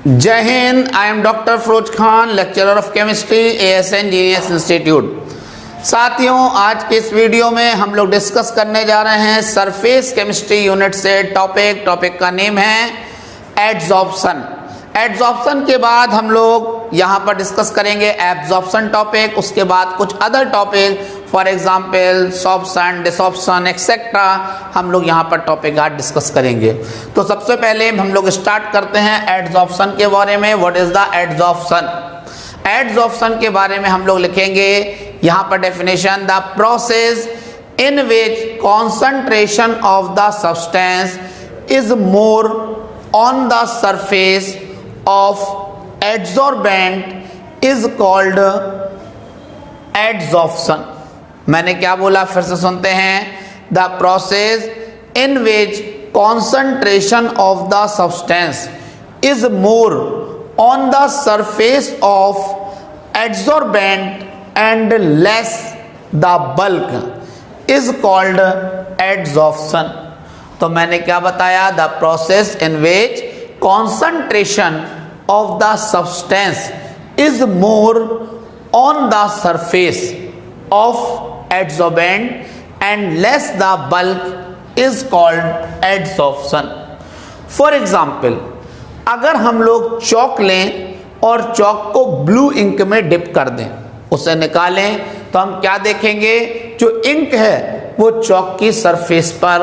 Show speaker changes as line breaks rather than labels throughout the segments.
जय हिंद। I am doctor Firoz Khan, lecturer of chemistry, ASN genius institute. साथियों, आज के इस वीडियो में हम लोग डिस्कस करने जा रहे हैं सरफेस केमिस्ट्री यूनिट से टॉपिक का नेम है एडजॉर्प्शन। एडजॉर्प्शन के बाद हम लोग यहाँ पर डिस्कस करेंगे एब्जॉर्प्शन टॉपिक, उसके बाद कुछ other topic for example sorption, desorption etcetera हम लोग यहाँ पर टॉपिक आज डिस्कस करेंगे। तो सबसे पहले हम लोग स्टार्ट करते हैं एडजॉर्प्शन के बारे में। What is the adsorption? Adsorption के बारे में हम लोग लिखेंगे यहाँ पर definition, the process in which concentration of the substance is more on the surface of adsorbent is called adsorption. मैंने क्या बोला, फिर से सुनते हैं। The process in which concentration of the substance is more on the surface of adsorbent and less the bulk is called adsorption. तो मैंने क्या बताया, the process in which concentration of the substance is more on the surface of adsorbent and less the bulk is called adsorption. For example, अगर हम लोग चौक लें और चौक को ब्लू इंक में डिप कर दें, उसे निकालें, तो हम क्या देखेंगे, जो इंक है वो चौक की सरफेस पर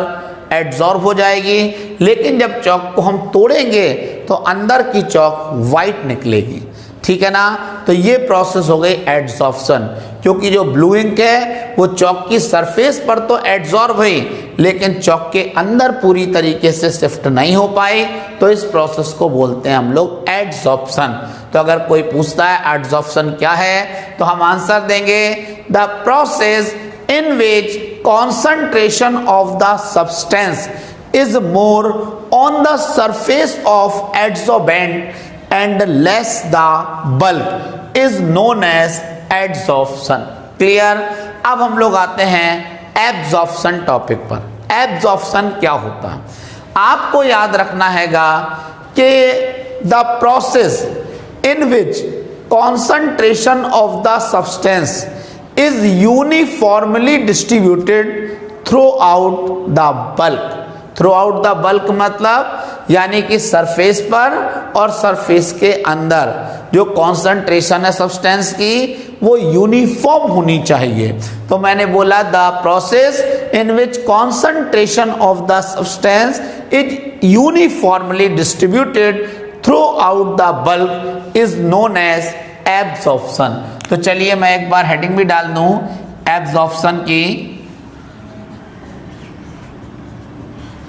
एड्सॉर्ब हो जाएगी, लेकिन जब चौक को हम तोड़ेंगे तो अंदर की चौक वाइट निकलेगी। ठीक है ना। तो ये प्रोसेस हो गई एडसॉर्प्शन, क्योंकि जो ब्लू इंक है वो चौक की सरफेस पर तो एड्सॉर्ब हुई, लेकिन चौक के अंदर पूरी तरीके से शिफ्ट नहीं हो पाई। तो इस प्रोसेस को बोलते हैं हम लोग एडसॉर्प्शन। तो अगर कोई पूछता है एडसॉर्प्शन क्या है, तो हम आंसर देंगे, the process in which concentration of the substance is more on the surface of adsorbent and less the bulk is known as adsorption. Clear? अब हम लोग आते हैं एब्जॉर्प्शन टॉपिक पर। एब्जॉर्प्शन क्या होता है, आपको याद रखना हैगा कि the process in which concentration of the substance is uniformly distributed throughout the bulk. Through out the bulk मतलब यानी कि सरफेस पर और सरफेस के अंदर जो कॉन्सेंट्रेशन है सब्सटेंस की वो यूनिफॉर्म होनी चाहिए। तो मैंने बोला the process in which concentration of the substance is uniformly distributed throughout the bulk is known as absorption. तो चलिए मैं एक बार हेडिंग भी डाल दूं एब्जॉर्प्शन की।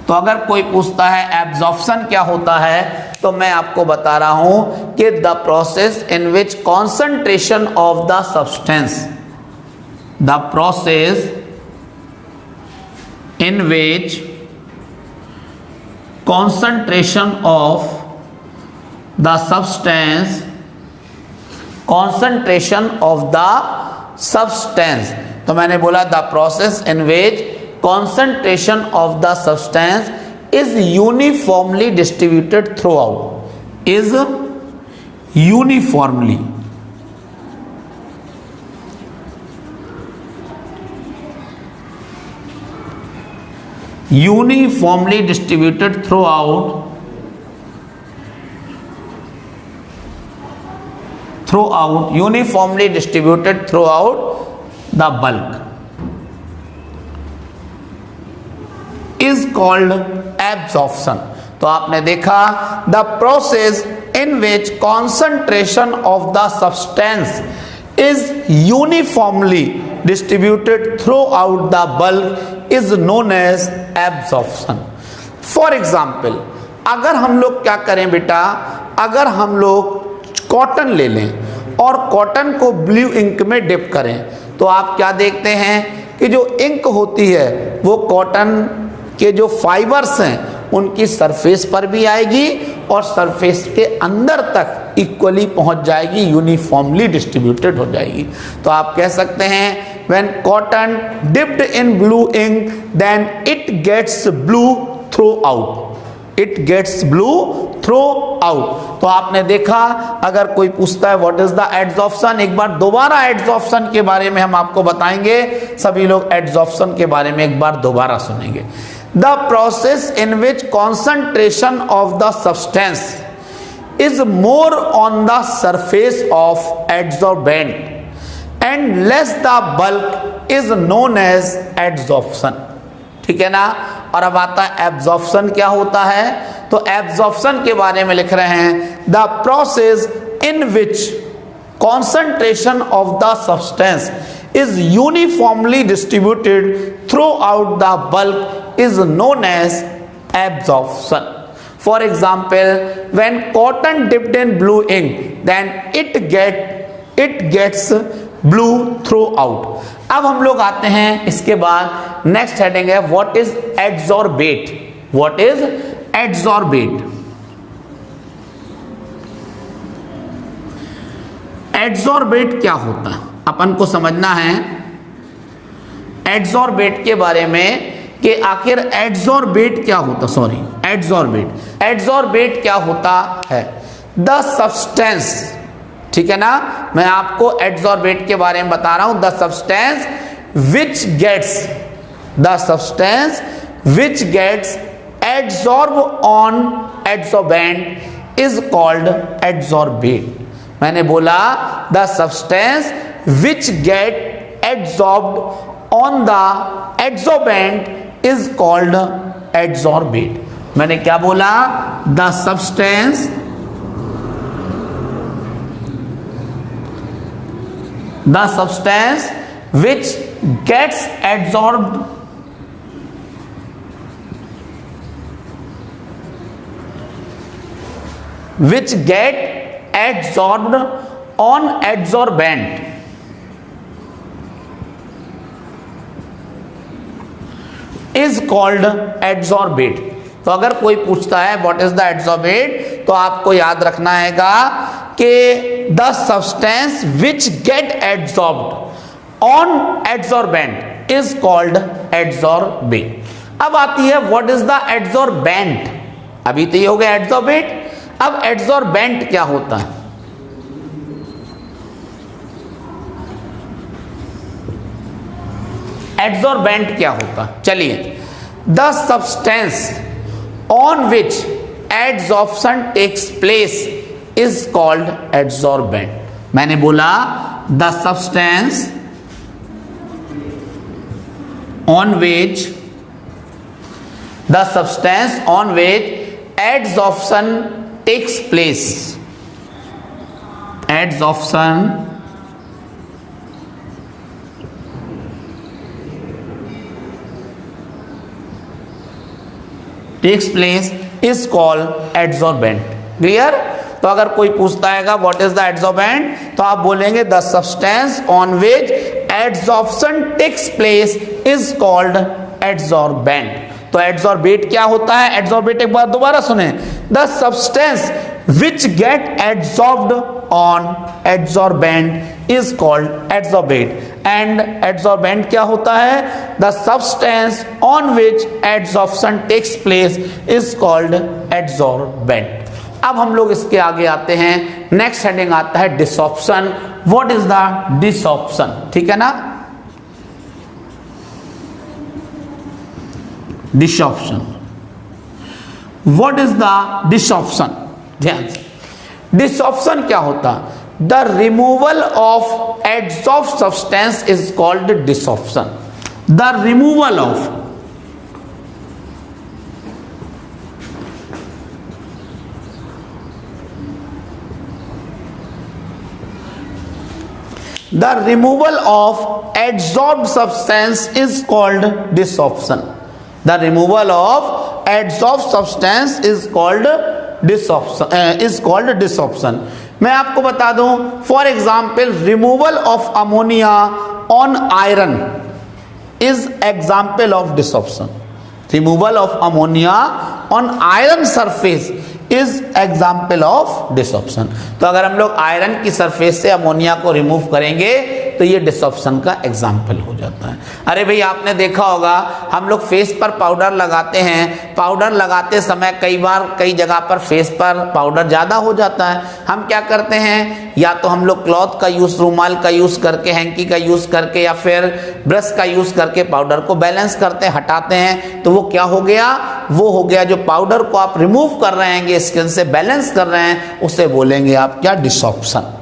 तो अगर कोई पूछता है एब्जॉर्प्शन क्या होता है, तो मैं आपको बता रहा हूं कि the process in which concentration of the substance, the process in which concentration of the substance, concentration of the substance. तो मैंने बोला the process in which concentration of the substance is uniformly distributed throughout, is uniformly distributed uniformly distributed throughout the bulk is called absorption. तो आपने देखा the process in which concentration of the substance is uniformly distributed throughout the bulk is known as absorption. For example, अगर हम लोग क्या करें बेटा, अगर हम लोग कॉटन ले लें और कॉटन को ब्लू इंक में डिप करें, तो आप क्या देखते हैं कि जो इंक होती है वो कॉटन के जो फाइबर्स हैं उनकी सरफेस पर भी आएगी और सरफेस के अंदर तक इक्वली पहुंच जाएगी, यूनिफॉर्मली डिस्ट्रीब्यूटेड हो जाएगी। तो आप कह सकते हैं when cotton dipped in blue ink then it gets blue throughout, it gets blue throughout. तो आपने देखा, अगर कोई पूछता है व्हाट इज द एड्सॉर्प्शन, एक बार दोबारा एड्सॉर्प्शन के बारे में हम आपको बताएंगे। सभी लोग एड्सॉर्प्शन के बारे में एक बार दोबारा सुनेंगे। The process in which concentration of the substance is more on the surface of adsorbent and less the bulk is known as adsorption. ठीक है ना। और अब आता है एब्जॉर्प्शन क्या होता है। तो एब्जॉर्प्शन के बारे में लिख रहे हैं, the process in which concentration of the substance is uniformly distributed throughout the bulk is known as absorption. For example, when cotton dipped in blue ink, then it gets blue throughout. अब हम लोग आते हैं इसके बाद next heading है what is adsorbate. What is adsorbate? Adsorbate क्या होता है अपन को समझना है। एड्सॉर्बेट के बारे में कि आखिर एड्सॉर्बेट क्या होता, एड्सॉर्बेट क्या होता है। द सब्सटेंस, ठीक है ना, मैं आपको एड्सॉर्बेट के बारे में बता रहा हूं। The substance which gets adsorb on adsorbent is called adsorbate. मैंने बोला the substance which get adsorbed on the adsorbent is called adsorbate. मैंने क्या बोला? the substance which gets adsorbed on adsorbent is called adsorbate. तो अगर कोई पूछता है व्हाट इज द एड्सॉर्बेट, तो आपको याद रखना हैगा कि the substance which get adsorbed on adsorbent is called adsorbate. अब आती है व्हाट इज द एड्सॉर्बेंट। अभी तो ये हो गया एड्सॉर्बेट, अब एड्सॉर्बेंट क्या होता है। एड्सॉर्बेंट क्या होता है, चलिए। The substance on which adsorption takes place is called adsorbent. मैंने बोला the substance on which adsorption takes place, adsorption takes place is called adsorbent. Clear. तो अगर कोई पूछता है व्हाट इज द एड्सॉर्बेंट, तो आप बोलेंगे the substance on which adsorption takes place is called adsorbent. तो एड्सॉर्बेट क्या होता है? एड्सॉर्बेट एक बार दोबारा सुने, the substance which get adsorbed on adsorbent is called adsorbate. And adsorbent क्या होता है? The substance on which adsorption takes place is called adsorbent. अब हम लोग इसके आगे आते हैं, नेक्स्ट हेडिंग आता है desorption. What is the desorption? ठीक है ना। Desorption, what is the desorption? ध्यान से, डिसॉर्प्शन क्या होता है? The removal of adsorbed substance is called desorption. The removal of adsorbed substance is called desorption. The removal of adsorbed substance is called desorption. मैं आपको बता दूं, for example removal of ammonia on iron is example of desorption. Removal of ammonia on iron surface is example of desorption. तो अगर हम लोग iron की surface से अमोनिया को रिमूव करेंगे तो ये डिसॉप्शन का एग्जाम्पल हो जाता है। अरे भाई आपने देखा होगा हम लोग फेस पर पाउडर लगाते हैं, पाउडर लगाते समय कई बार कई जगह पर फेस पर पाउडर ज़्यादा हो जाता है। हम क्या करते हैं, या तो हम लोग क्लॉथ का यूज़, रुमाल का यूज़ करके, हैंकी का यूज़ करके या फिर ब्रश का यूज़ करके पाउडर को बैलेंस करते हैं, हटाते हैं। तो वो क्या हो गया, वो हो गया जो पाउडर को आप रिमूव कर रहे हैं, स्किन से बैलेंस कर रहे हैं, उसे बोलेंगे आप क्या, डिसॉप्शन।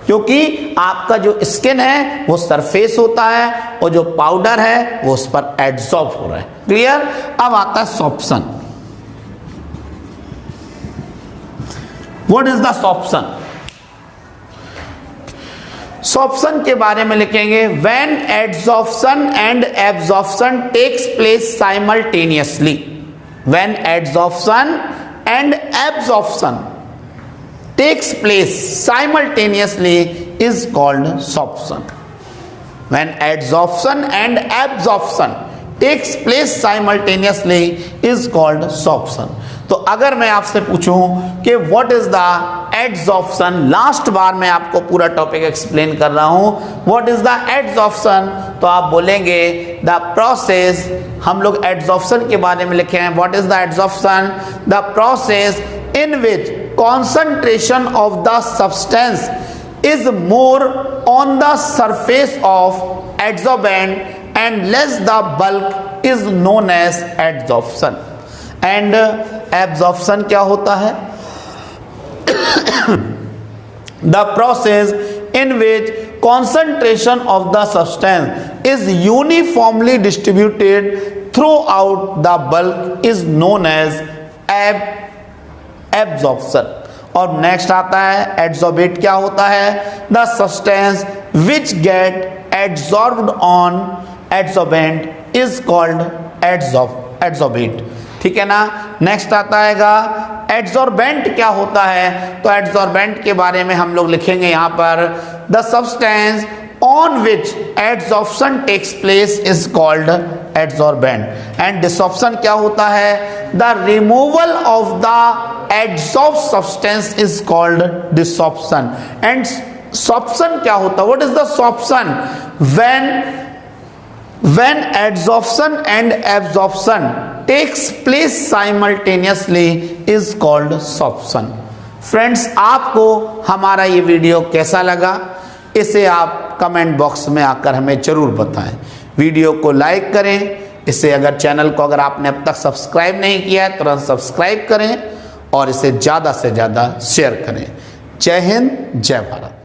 क्योंकि आपका जो स्किन है वो सरफेस होता है और जो पाउडर है वो उस पर एड्सॉर्ब हो रहा है। क्लियर। अब आता है sorption. What is the sorption? Sorption के बारे में लिखेंगे, when adsorption and absorption takes place simultaneously. When adsorption and absorption takes place simultaneously is called sorption. When adsorption and absorption takes place simultaneously is called sorption. तो अगर मैं आपसे पूछूं कि what is the adsorption, last बार मैं आपको पूरा टॉपिक एक्सप्लेन कर रहा हूं, what is the adsorption, तो आप बोलेंगे the process, हम लोग adsorption के बारे में लिखे हैं, what is the adsorption, the process in which concentration of the substance is more on the surface of adsorbent and less the bulk is known as adsorption. And absorption क्या होता है? The process in which concentration of the substance is uniformly distributed throughout the bulk is known as absorption. और next आता है adsorbate. क्या होता है? The substance which get adsorbed on adsorbent is called adsorbate. ठीक है ना। नेक्स्ट आता है एड्सॉर्बेंट। क्या होता है? तो एड्सॉर्बेंट के बारे में हम लोग लिखेंगे यहाँ पर, the substance on which adsorption takes place is called adsorbent. And dissorption क्या होता है? The removal of the adsorbed substance is called dissorption. And sorption क्या होता है? What is the sorption? When adsorption and absorption takes place simultaneously is called sorption. Friends, आपको हमारा ये video कैसा लगा, इसे आप कमेंट बॉक्स में आकर हमें जरूर बताएं। वीडियो को लाइक करें। इसे अगर चैनल को अगर आपने अब तक सब्सक्राइब नहीं किया है तुरंत सब्सक्राइब करें और इसे ज़्यादा से ज़्यादा शेयर करें। जय हिंद, जय भारत।